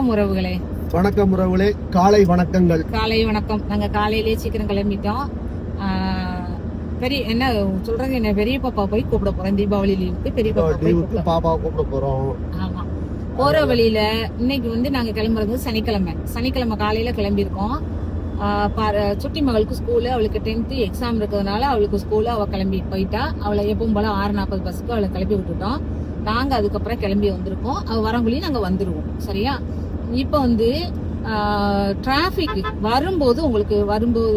வணக்கம் உறவுகளே. வணக்கம் உறவுகளே, காலை வணக்கங்கள். காலை வணக்கம். நாங்க காலையிலேயே சீக்கிரம் கிளம்பிட்டோம். என்ன சொல்றது, என்ன பெரிய பாப்பா போய் கூப்பிட போறோம். தீபாவளி லீவுக்கு பெரிய பாப்பா கூப்பிட போறோம். ஆமா, போற வழியில இன்னைக்கு வந்து நாங்க கிளம்புறது சனிக்கிழமை காலையில கிளம்பியிருக்கோம். சுட்டி மகளுக்கு ஸ்கூலு, அவளுக்கு 10th எக்ஸாம் இருக்கிறதுனால அவளுக்கு ஸ்கூலு அவ கிளம்பி போயிட்டா. அவளை எப்பவும் போல 6:40 பஸ்ஸுக்கு அவளை கிளப்பி விட்டுட்டோம். நாங்க அதுக்கப்புறம் கிளம்பி வந்திருக்கோம். அவ வரங்குள்ளி நாங்க வந்துருவோம். சரியா? இப்ப வந்து டிராபிக் வரும்போது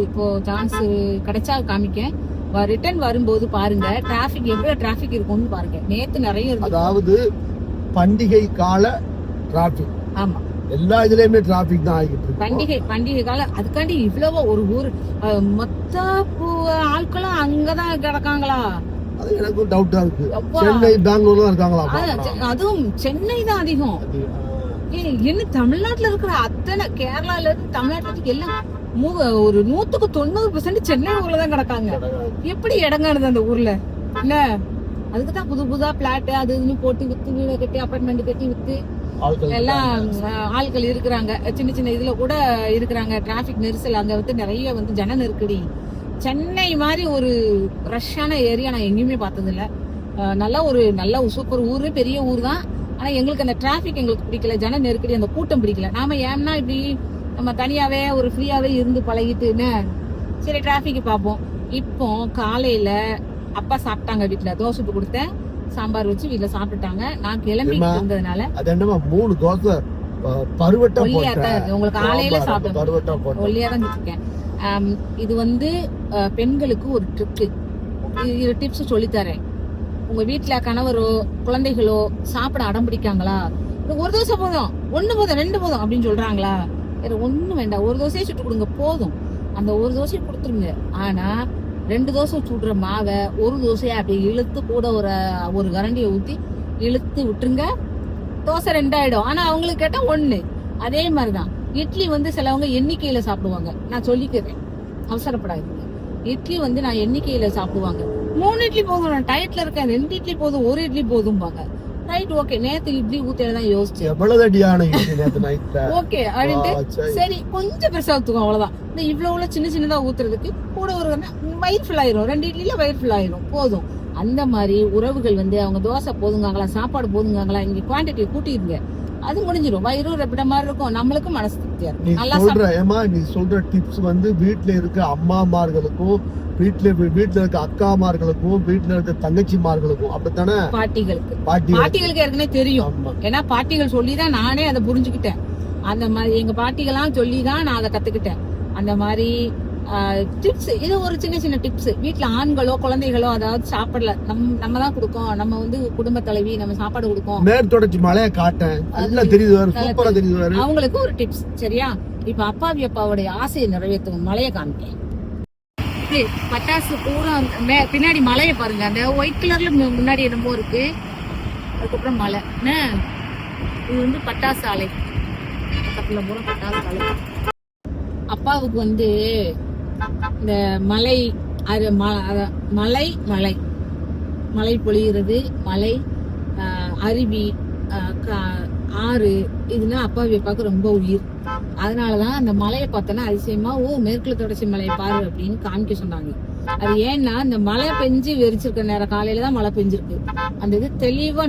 இப்போ சான்ஸ் கிடைச்சா காமிக்க, ரிட்டர்ன் வரும்போது பாருங்க டிராபிக் எவ்வளவு டிராபிக் இருக்கும்னு பாருங்க. நேத்து நிறைய இருக்கு. அதாவது பண்டிகை கால டிராபிக். ஆமா, எல்லா இதுலயுமே டிராபிக் தான் ஆகிட்டு இருக்கு. பண்டிகை காலம், அதுக்காண்டி இவ்வளவு ஒரு ஊர் மொத்த ஆட்களும் அங்கதான் கிடக்காங்களா? அது எனக்கும் டவுட்டா இருக்கு. சென்னை, பெங்களூர்ல இருக்காங்களா? அதுவும் சென்னை தான் அதிகம். என்ன தமிழ்நாட்டுல இருக்கிற அத்தனை, கேரளால இருந்து தமிழ்நாட்டுல எல்லாம் ஒரு 100% சென்னை ஊர்ல தான் கிடக்காங்க. எப்படி இடங்கானது அந்த ஊர்ல? இல்ல அதுக்குதான் புதுசா பிளாட் அது இதுன்னு போட்டு வித்து, வீடு கட்டி அபார்ட்மெண்ட் கட்டி வித்து எல்லாம் ஆட்கள் இருக்கிறாங்க. சின்ன இதுல கூட இருக்கிறாங்க. டிராபிக் நெரிசல் அங்க வந்து நிறைய வந்து ஜன நெருக்கடி. சென்னை மாதிரி ஒரு ரஷ்ஷான ஏரியா நான் எங்கேயுமே பார்த்தது இல்ல. நல்ல சூப்பர் ஊரு, பெரிய ஊர் தான். ஆனா எங்களுக்கு அந்த டிராபிக் எங்களுக்கு பிடிக்கல, ஜன நெருக்கடி, அந்த கூட்டம் பிடிக்கல. நாம ஏன்னா இப்படி நம்ம தனியாவே ஒரு ஃப்ரீயாவே இருந்து பழகிட்டுன்னு சரி டிராபிக் பார்ப்போம். இப்போ காலையில அப்பா சாப்பிட்டாங்க, வீட்டுல தோசை சுட்டு கொடுத்தேன், சாம்பார் வச்சு வீட்டுல சாப்பிட்டுட்டாங்க. நான் கிளம்பி இருந்ததுனால 3 தோசை பருவட்டம் ஒல்லியா தான் இருக்கு. உங்களுக்கு காலையில சாப்பிட்டேன், ஒல்லியா தான் இருக்கேன். இது வந்து பெண்களுக்கு ஒரு டிப்ஸ் சொல்லித்தரேன். உங்க வீட்டுல கணவரோ குழந்தைகளோ சாப்பிட அடம் பிடிக்காங்களா? ஒரு தோசை போதும், 1 போதும், 2 போதும் அப்படின்னு சொல்றாங்களா? வேற ஒண்ணும் வேண்டாம், ஒரு தோசையை சுட்டு கொடுங்க போதும். அந்த ஒரு தோசையை கொடுத்துருங்க. ஆனா 2 தோசை சுடுற மாவை ஒரு தோசையா அப்படி இழுத்து கூட ஒரு கரண்டியை ஊத்தி இழுத்து விட்டுருங்க. தோசை 2 ஆயிடும். ஆனா அவங்களுக்கு கேட்டா 1. அதே மாதிரிதான் இட்லி வந்து சிலவங்க எண்ணிக்கையில சாப்பிடுவாங்க. நான் சொல்லிக்கிறேன், அவசரப்படாதீங்க. இட்லி வந்து நான் எண்ணிக்கையில சாப்பிடுவாங்க. 3 இட்லி போதும், நான் டயட்ல இருக்கேன், 2 இட்லி போதும், 1 இட்லி போதும் பாங்க. Right, okay. நேத்து இட்லி ஊத்தையில தான் யோசிச்சேன், ஓகே அப்படின்ட்டு. சரி கொஞ்சம் பெருசா ஊத்துக்கும், அவ்வளவுதான். இந்த இவ்வளவு சின்னதா ஊத்துறதுக்கு கூட ஒரு வயிறு ஃபுல் ஆயிரும். 2 இட்லில வயிறு ஃபுல் ஆயிரும், போதும். அந்த மாதிரி உறவுகள் வந்து அவங்க தோசை போதுங்காங்களா, சாப்பாடு போதுங்காங்களா, இங்க குவான்டிட்டி கூட்டிருங்க, அது முடிஞ்சிடும். வயிறு ரெப்பிட மாதிரி இருக்கும், நம்மளுக்கும் மனசு திருப்தியா இருக்கும். நீ சொல்ற டிப்ஸ் வந்து வீட்டுல இருக்க அம்மாமார்களுக்கும், வீட்டுல இருக்க அக்காமார்களுக்கும், வீட்டுல இருக்க தங்கச்சிமார்களுக்கும், அப்படித்தானே? பாட்டிகளுக்கு ஏற்கனவே தெரியும். ஏன்னா பாட்டிகள் சொல்லிதான் நானே அதை புரிஞ்சுக்கிட்டேன். அந்த மாதிரி எங்க பாட்டிகள்லாம் சொல்லிதான் நான் அதை கத்துக்கிட்டேன். அந்த மாதிரி டிப்ஸ், இது ஒரு சின்ன டிப்ஸ். வீட்டுல ஆண்களோ குழந்தைகளோ அதாவது சாப்பிடல, நம்ம தான் கொடுக்கோம். நம்ம வந்து குடும்ப தலைவி, நம்ம சாப்பாடு கொடுக்கோம். மேற்தொடர்ச்சி மலையை காட்டேன், அவங்களுக்கு ஒரு டிப்ஸ். சரியா? இப்ப அப்பாவுடைய ஆசையை நிறைவேற்றும் மலையை காமிக்கேன். பட்டாசு பூரா பின்னாடி மலையை பாருங்க. அந்த ஒயிட் கலர்ல முன்னாடி என்னமோ இருக்கு, அதுக்கப்புறம் மலை. இது வந்து பட்டாசு ஆலை, பக்கத்துல பூரா பட்டாசு ஆலை. அப்பாவுக்கு வந்து இந்த மலை பொழிகிறது, மலை, அருவி, ஆறு, இதுனா அப்பாவுக்கு ரொம்ப உயிர். அதனாலதான் அந்த மலையை பார்த்தோன்னா அதிசயமா மேற்குல தொடர்ச்சி மலையை பாரு அப்படின்னு காமிக்க சொன்னாங்க. அது ஏன்னா இந்த மழை பெஞ்சு வெறிச்சிருக்க நேரம், காலையில தான் மழை பெஞ்சிருக்கு. அந்த இது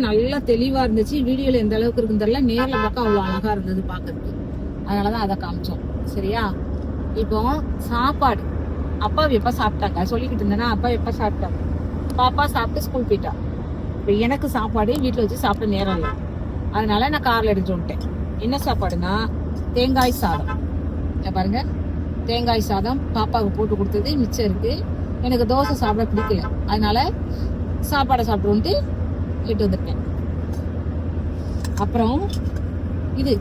நல்லா தெளிவா இருந்துச்சு. வீடியோல எந்த அளவுக்கு இருக்குன்னு தெரியல, நேர்ல பார்க்க அவ்வளவு அழகா இருந்தது பாக்குறதுக்கு. அதனாலதான் அதை காமிச்சோம். சரியா? இப்போ சாப்பாடு அப்பா எப்ப சாப்பிட்டாங்க சொல்லிக்கிட்டு இருந்தேன்னா, அப்பா எப்ப சாப்பிட்டாங்க, பாப்பா சாப்பிட்டு ஸ்கூல் போயிட்டா. இப்போ எனக்கு சாப்பாடு வீட்டுல வச்சு சாப்பிட நேரம் இல்லை. அதனால நான் கார்ல எடுத்து வந்துட்டேன். என்ன சாப்பாடுனா தேங்காய் சாதம். பாருங்க, தேங்காய் சாதம் பாப்பாவுக்கு போட்டு கொடுத்தது மிச்சம் இருக்கு. எனக்கு தோசை சாப்பிட பிடிக்கல, அதனால சாப்பாடை சாப்பிட்டு எடுத்து வந்துருக்கேன். அப்புறம் இது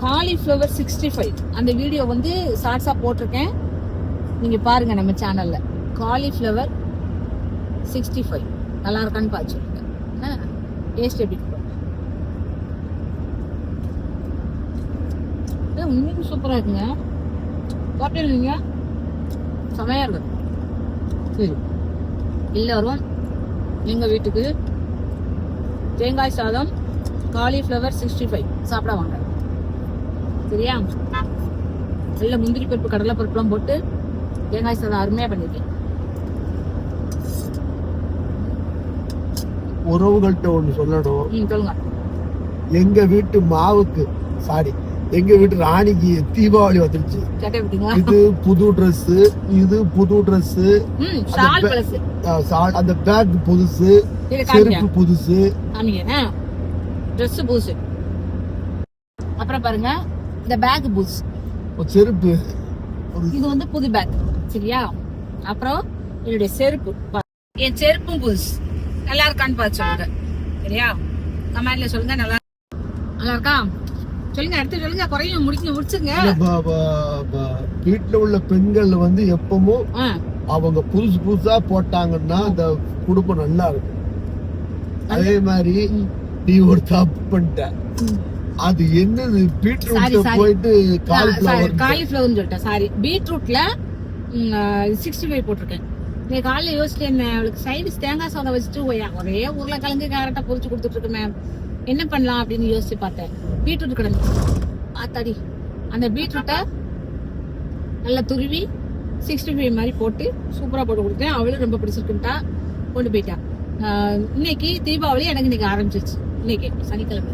காலிஃப்ளவர் 65, அந்த வீடியோ வந்து ஷார்ட்ஸா போட்டிருக்கேன், நீங்க பாருங்க நம்ம சேனல்ல. காலிஃப்ளவர் 65 நல்லா இருக்கான்னு பார்த்து சொல்லுங்க. டேஸ்ட் எப்படி இருக்கும்? உண்மையும் சூப்பரா இருக்குங்க. சாப்பிட்டீங்க? செமையா இருக்கு. சரி, எல்லாரும் எங்க வீட்டுக்கு தேங்காய் சாதம் காலிஃப்ளவர் 65 சாப்பிட வாங்க. சரியா? நல்ல முந்திரி பருப்பு கடலை பருப்புலாம் போட்டு தேங்காய் சாதம் அருமையா பண்ணிருக்கேன். உறவுகள்கிட்ட ஒண்ணு சொல்லணும். சொல்லுங்க. எங்க வீட்டு மாவுக்கு எங்க வீட்டு ராணிக்கு தீபாவளி வந்துருச்சு. இது புது ட்ரெஸ், இது புது ட்ரெஸ், அந்த பேக் புதுசு, செருப்பு புதுசு, ட்ரெஸ் புதுசு. அப்புறம் பாருங்க இந்த பேக் புதுசு, செருப்பு இது வந்து புது பேக். சரியா? அப்புறம் என்னுடைய செருப்பு, என் செருப்பும் புதுசு. நல்லா இருக்கான்னு பார்த்து சொல்லுங்க. சரியா? கமெண்ட்ல சொல்லுங்க. நல்லா இருக்கா சொல்லுங்க. அடுத்து சொல்லுங்க. குறையும் முடிச்சுங்க. வீட்டுல உள்ள பெண்கள் வந்து எப்பவும் அவங்க புதுசா போட்டாங்கன்னா அந்த குடும்பம் நல்லா இருக்கும். அதே மாதிரி நீ ஒரு தப்பு பண்ணிட்ட. அது என்னது? பீட்ரூட்ல போயிட்டு காலிஃபிளவர்னு சொல்லிட்டேன். சாரி, பீட்ரூட்ல 65 போட்டிருக்கேன். நீ காலையில யோசிச்சு என்ன அவளுக்கு சைடு தேங்காய் சாதம் வச்சுட்டு ஒரே உருளைக்கிழங்கு கேரட்டா பொரிச்சு கொடுத்துட்டு இருக்குமே, என்ன பண்ணலாம் அப்படின்னு யோசிச்சு பார்த்தேன். பீட்ரூட் கிடந்துச்சு. ஆத்தாடி, அந்த பீட்ரூட்டை நல்லா துருவி 65 மாதிரி போட்டு சூப்பரா போட்டு கொடுத்தேன். அவளும் ரொம்ப பிடிச்சிருக்குன்ட்டா, கொண்டு போயிட்டா. இன்னைக்கு தீபாவளி எனக்கு இன்னைக்கு ஆரம்பிச்சிருச்சு. இன்னைக்கு சனிக்கிழமை,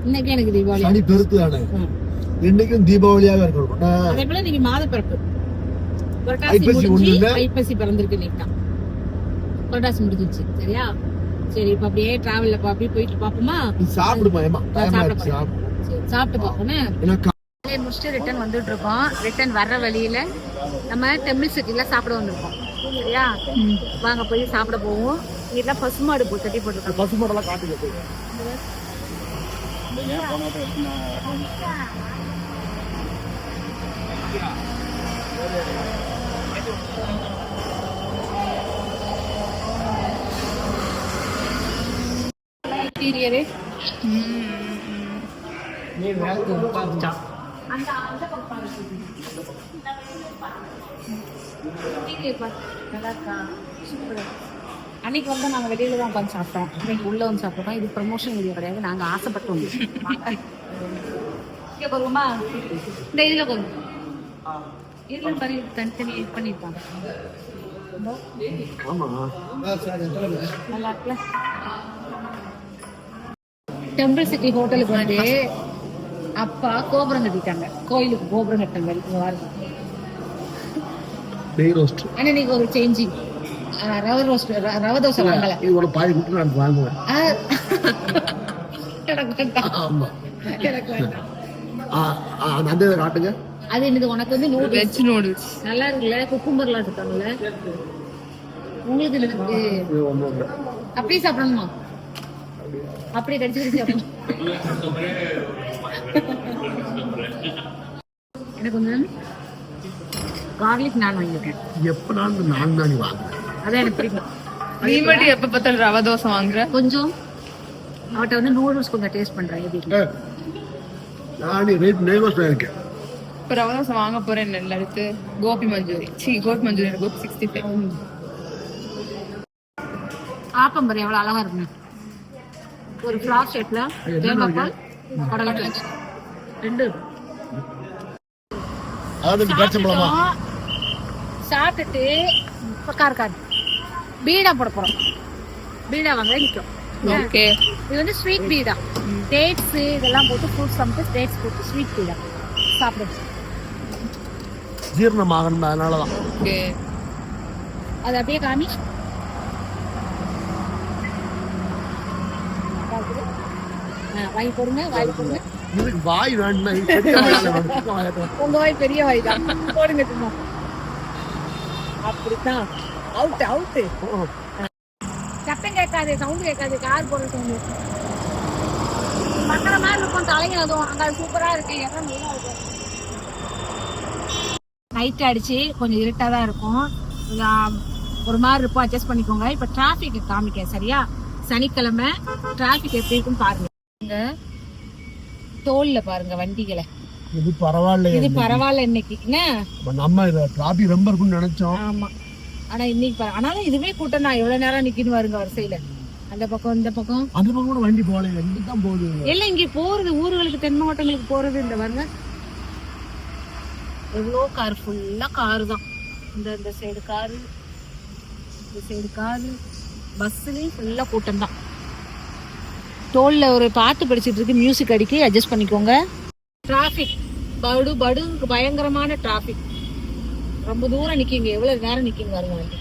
இன்னைக்கு எனக்கு தீபாவளி. சனி பெருக்குதானே, இன்னைக்கும் தீபாவளியாக இருக்கணும். அதே போல இன்னைக்கு மாத பிறப்பு, புரட்டாசி முடிஞ்சு ஐப்பசி பிறந்திருக்கு. இன்னைக்கு தான் புரட்டாசி முடிஞ்சிச்சு. சரியா? சரி, இப்ப அப்படியே டிராவல்ல அப்படியே போயிட்டு பாப்போமா? சாப்பிட்டு பாப்போம். முடிச்சுட்டு ரிட்டர்ன் வந்துட்டு இருக்கோம். ரிட்டர்ன் வர்ற வழியில நம்ம டெம்பிள் சிட்டில சாப்பிட வந்திருக்கோம். சரியா? வாங்க போய் சாப்பிட போவோம். இதெல்லாம் பசுமாடு கட்டி போட்டுருக்கோம். பசுமாடெல்லாம் காட்டுங்க. இன்டீரியரு அன்னைக்கு வந்து நாங்க வெளியில தான் உட்காந்து சாப்பிட்டோம். இன்னைக்கு உள்ள வந்து சாப்பிட்டோம். இது ப்ரமோஷன் வீடியோ கிடையாது, நாங்க ஆசைப்பட்டோம். இங்க போருமா? இந்த இதுல போகும். இதுல பரி தனித்தனி இது பண்ணிருப்பாங்க. நல்லா இருக்குல்ல? டெம்பிள் சிட்டி ஹோட்டலுக்கு வந்து அப்பா கோபுரம் கட்டிட்டாங்க. கோயிலுக்கு கோபுரம் கட்டாங்க. இன்னைக்கு ஒரு சேஞ்சிங். ரவ தோசை வாங்கல. அது என்னது உனக்கு வந்து நூடுல்ஸ் நல்லா இருக்குல்ல? குக்கும்பர்லாம் இருக்காங்கல்ல உங்களுக்கு. அப்படியே சாப்பிடணுமா? அப்படியே கடிச்சு சாப்பிடணும். எனக்கு வந்து கார்லிக் நான் வாங்கியிருக்கேன். எப்ப நான் வாங்குறேன், அதான் எனக்கு பிடிக்கும். நீ மட்டும் எப்ப பார்த்தாலும் ரவா தோசை வாங்குற? கொஞ்சம் அவட்ட வந்து நூடுல்ஸ் கொஞ்சம் டேஸ்ட் பண்றேன். இருக்கேன். இப்ப ரவா தோசை வாங்க போறேன். அடுத்து கோபி மஞ்சூரி, கோபி மஞ்சூரியன், கோபி 65. ஆப்பம்பர் எவ்வளவு அழகா இருக்கு. ஒரு ஃபிளார் ஷேப்ல தேங்காய் பால், கடலை ரெண்டு சாப்பிட்டுட்டு கார்காடு பீடா போட போறோம். பீடா வாங்க நிற்கும். ஓகே, இது வந்து ஸ்வீட் பீடா. டேட்ஸ் இதெல்லாம் போட்டு ஃப்ரூட்ஸ் சமைச்சு டேட்ஸ் போட்டு ஸ்வீட் பீடா சாப்பிடுது. ஜீரணமாகணும், அதனாலதான். ஓகே, அது அப்படியே காமி. வாங்கி போடுங்க, வாங்கி போடுங்க. வாய் வேண்டாம், உங்க வாய் பெரிய வாய் தான். போடுங்க சும்மா. அப்படித்தான். Out out. சத்தம் கேட்காது, சவுண்ட் கேட்காது. கார் போடுற சவுண்ட் பக்கற மாதிரி இருக்கும். தலைங்க அதுவும் அங்க சூப்பரா இருக்கு. இடம் நல்லா இருக்கு. நைட் அடிச்சு கொஞ்சம் இருட்டா தான் இருக்கும். ஒரு மாதிரி இருக்கும், அட்ஜஸ்ட் பண்ணிக்கோங்க. இப்ப டிராபிக் காமிக்க. சரியா? சனிக்கிழமை டிராபிக் எப்படி இருக்கும் பாருங்க. தோல்ல பாருங்க வண்டிகளை. இது பரவாயில்ல, இது பரவாயில்ல. இன்னைக்கு என்ன நம்ம டிராபிக் ரொம்ப இருக்கும்னு நினைச்சோம். ஆமா, ஆனா இன்னைக்கு ஆனாலும் இதுவே கூட்டம் தான். எவ்வளவு நேரம் நிக்கணும் பாருங்க வரிசையில. அந்த பக்கம் இந்த பக்கம் அந்த பக்கம் கூட வண்டி போகல, இங்க தான் போகுது. எல்லாம் இங்கே போறது, ஊர்களுக்கு தென் மாவட்டங்களுக்கு போறது. இந்த பாருங்க எவ்வளோ கார், ஃபுல்லா காரு தான். இந்த சைடு காரு, இந்த சைடு காரு, பஸ்ஸுலேயும் ஃபுல்லா கூட்டம் தான். தோல்ல ஒரு பாட்டு படிச்சுட்டு இருக்கு, மியூசிக் அடிக்கி அட்ஜஸ்ட் பண்ணிக்கோங்க. டிராஃபிக் படு பயங்கரமான டிராஃபிக். ரொம்ப தூரம் நிக்கிங்க, எவ்வளவு நேரம் நிக்கிங்க பாருங்க வண்டி.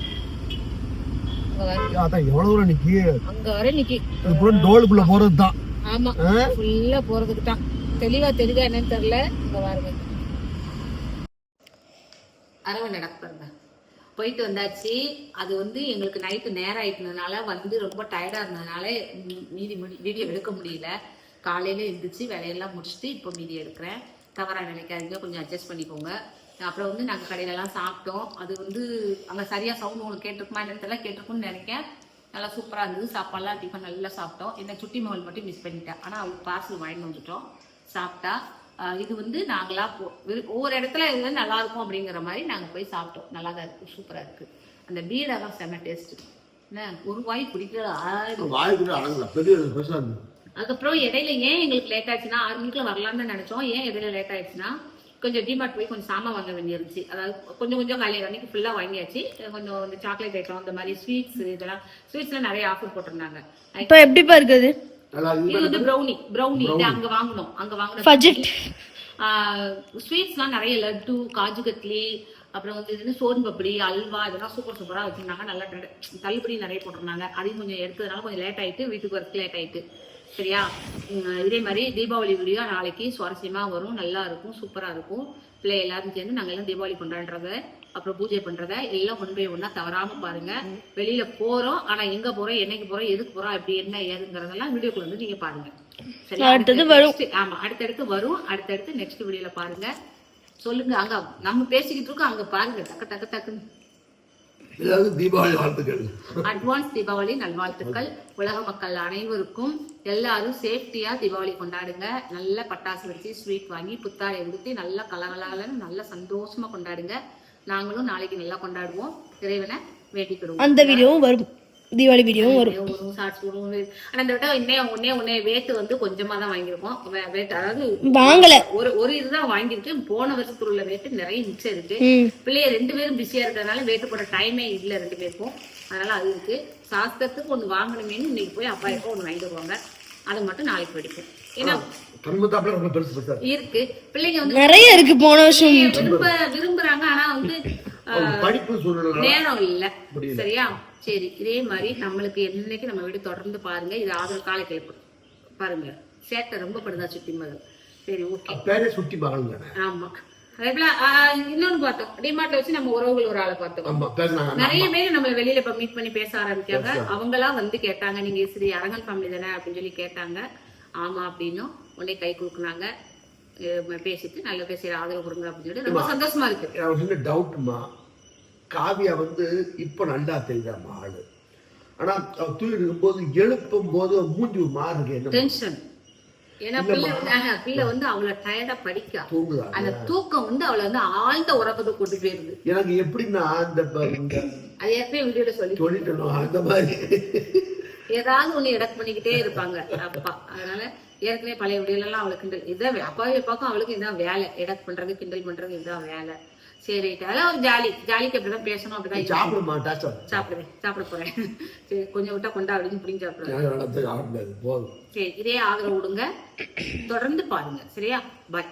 அதான் எவ்வளவு தூரம் நிக்கி, அங்க வர நிக்கி. டோலுக்குள்ள போறது தான். ஆமா, ஃபுல்லா போறதுக்கு தான். தெளிவா தெரியுதா என்னன்னு தெரியல. இங்க பாருங்க அரவ நடப்பாருங்க. போயிட்டு வந்தாச்சு. அது வந்து எங்களுக்கு நைட்டு நேரம் ஆயிட்டதுனால வந்து ரொம்ப டயர்டா இருந்ததுனால மீதி வீடியோ எடுக்க முடியல. காலையில எழுந்திரிச்சு வேலையெல்லாம் முடிச்சுட்டு இப்போ மீதி எடுக்கிறேன். தவறா நினைக்காதீங்க, கொஞ்சம் அட்ஜஸ்ட் பண்ணிக்கோங்க. அப்புறம் வந்து நாங்கள் கடையிலலாம் சாப்பிட்டோம். அது வந்து அங்கே சரியாக சவுண்ட் உங்களுக்கு கேட்டிருக்குமா என்னன்னு தெரியல, கேட்டிருக்குன்னு நினைக்கிறேன். நல்லா சூப்பராக இருந்தது. சாப்பாடுலாம் டிஃபன் நல்லா சாப்பிட்டோம். என்ன சுட்டி மகள் மட்டும் மிஸ் பண்ணிட்டேன். ஆனால் அவளுக்கு பார்சல் வாங்கிட்டு வந்துட்டோம், சாப்பிட்டா. இது வந்து நாங்களா ஒவ்வொரு இடத்துல இது வந்து நல்லா இருக்கும் அப்படிங்கிற மாதிரி நாங்கள் போய் சாப்பிட்டோம். நல்லா தான் இருக்குது, சூப்பராக இருக்குது. அந்த பீடா தான் செம்ம டேஸ்ட்டு. என்ன ஒரு வாய் பிடிக்கல. அதுக்கப்புறம் இடையில ஏன் எங்களுக்கு லேட் ஆயிடுச்சுன்னா, 6 மணிக்குள்ள வரலான்னு நினைச்சோம். ஏன் இடையில லேட் ஆயிடுச்சுன்னா, கொஞ்சம் டிமார்ட் போய் கொஞ்சம் சாமான் வாங்க வேண்டியிருந்துச்சு. அதாவது கொஞ்சம் காலையில் அன்னைக்கு ஃபுல்லாக வாங்கியாச்சு. கொஞ்சம் இந்த சாக்லேட் ஐட்டம், இந்த மாதிரி ஸ்வீட்ஸ், இதெல்லாம் ஸ்வீட்ஸ்லாம் நிறைய ஆஃபர் போட்டிருந்தாங்க. இப்போ எப்படிப்பா இருக்குது? இது வந்து ப்ரௌனி அங்க வாங்கணும். ஸ்வீட்ஸ்லாம் நிறைய, லட்டு, காஜு கட்லி, அப்புறம் வந்து இது சோன் பப்படி, அல்வா, இதெல்லாம் சூப்பரா வச்சிருந்தாங்க. நல்லா தள்ளுபடி நிறைய போட்டிருந்தாங்க. அதையும் கொஞ்சம் எடுத்ததுனால கொஞ்சம் லேட் ஆயிட்டு, வீட்டுக்கு வரதுக்கு லேட் ஆயிட்டு. சரியா? இதே மாதிரி தீபாவளி வீடியோ நாளைக்கு சுவாரஸ்யமா வரும், நல்லா இருக்கும், சூப்பரா இருக்கும். பிள்ளை எல்லாரும் சேர்ந்து நாங்க எல்லாம் தீபாவளி கொண்டாடுறத, அப்புறம் பூஜை பண்றத எல்லாம் கொண்டு போய் ஒண்ணா தவறாம பாருங்க. வெளியில போறோம், ஆனா எங்க போறோம், என்னைக்கு போறோம், எதுக்கு போறோம், அப்படி என்ன ஏதுங்கிறதெல்லாம் வீடியோக்குள்ள வந்து நீங்க பாருங்க. சரியா? ஆமா, அடுத்தடுத்து வரும். அடுத்தடுத்து நெக்ஸ்ட் வீடியோல பாருங்க. சொல்லுங்க, அங்க நம்ம பேசிக்கிட்டு இருக்கோம், அங்க பாருங்க. டக்குன்னு தீபாவளி வாழ்த்துக்கள், அட்வான்ஸ் தீபாவளி நல்வாழ்த்துக்கள். உலக மக்கள் அனைவருக்கும் எல்லாரும் சேஃப்டியா தீபாவளி கொண்டாடுங்க. நல்ல பட்டாசு வச்சு, ஸ்வீட் வாங்கி, புத்தாடை உடுத்தி நல்லா கலகலன்னு நல்லா சந்தோஷமா கொண்டாடுங்க. நாங்களும் நாளைக்கு நல்லா கொண்டாடுவோம். இறைவனை வேண்டிக்கிடுவோம். அந்த வீடியோவும் வரும், தீபாவளி வீடியோவும் வரும், ஷார்ட்ஸ் வரும். ஆனா இந்த விட ஒன்னே வேட்டு வந்து கொஞ்சமா தான் வாங்கியிருக்கோம். வேட்டு அதாவது வாங்கல, ஒரு இதுதான் வாங்கியிருக்கு. போன வருஷத்துல உள்ள வேட்டு நிறைய மிச்சம் இருக்கு. பிள்ளைய 2 பேரும் பிஸியா இருக்கிறதுனால வேட்டு போட டைமே இல்லை 2 பேருக்கும். அதனால அது இருக்கு. சாஸ்திரத்துக்கு ஒண்ணு வாங்கணுமேனு இன்னைக்கு போய் அப்பா எப்போ ஒண்ணு வாங்கிட்டு வருவாங்க. அதை மட்டும் நாளைக்கு படிப்போம். ஏன்னா இருக்கு, பிள்ளைங்க வந்து நிறைய இருக்கு, போன வருஷம் விரும்புறாங்க. ஆனா வந்து நேரம் இல்ல. சரியா? சரி, இதே மாதிரி நம்மளுக்கு என்னைக்கு நம்ம வீடு தொடர்ந்து பாருங்க. இது ஆதரவு காலை கேட்போம் பாருங்க. சேட்டை ரொம்ப படுதா சுட்டி மகள். சரி, ஓகே, சுட்டி மகள். ஆமா, அதே போல இன்னொன்னு பார்த்தோம், டிமார்ட்ல வச்சு நம்ம உறவுகள் ஒரு ஆளை பார்த்தோம். நிறைய பேர் நம்மள வெளியில இப்ப மீட் பண்ணி பேச ஆரம்பிக்காங்க. அவங்களா வந்து கேட்டாங்க, நீங்க சரி அரங்கன் ஃபேமிலி தானே அப்படின்னு சொல்லி கேட்டாங்க. ஆமா அப்படின்னும் உடனே கை கொடுக்குனாங்க. பேசிட்டு நல்லா பேசுற ஆதரவு கொடுங்க அப்படின்னு சொல்லிட்டு ரொம்ப சந்தோஷமா இருக்கு. டவுட்மா, காவியா வந்து இப்ப நல்லா தெரியாம ஆளு, ஆனா தூக்கி இருக்கும்போது எழுப்பும் போது மூஞ்சி மாறுது, டென்ஷன். ஏன்னா பிள்ளை வந்து அவளை டயர்டா படிக்க, அந்த தூக்கம் வந்து அவளை வந்து ஆழ்ந்த உறக்கத்தை கொண்டு போயிருது. எனக்கு எப்படின்னா அது ஏற்கனவே வீடியோல சொல்லிட்டு அந்த மாதிரி ஏதாவது ஒண்ணு எடக் பண்ணிக்கிட்டே இருப்பாங்க அப்பா. அதனால ஏற்கனவே பழைய வீடியோல எல்லாம் அவளுக்கு கிண்டல், இதான் அப்பாவே பார்க்கும், அவளுக்கு இதான் வேலை, எடக் பண்றது, கிண்டல் பண்றது, இதுதான் வேலை. சரி, அதெல்லாம் ஒரு ஜாலிக்கு அப்படிதான் பேசணும். அப்படிதான் சாப்பிட போறேன். சரி, கொஞ்சம் விட்டா கொண்டா அப்படின்னு புடிங்க சாப்பிடுறேன். சரி, இதே ஆதரவு விடுங்க, தொடர்ந்து பாருங்க. சரியா? பாய்.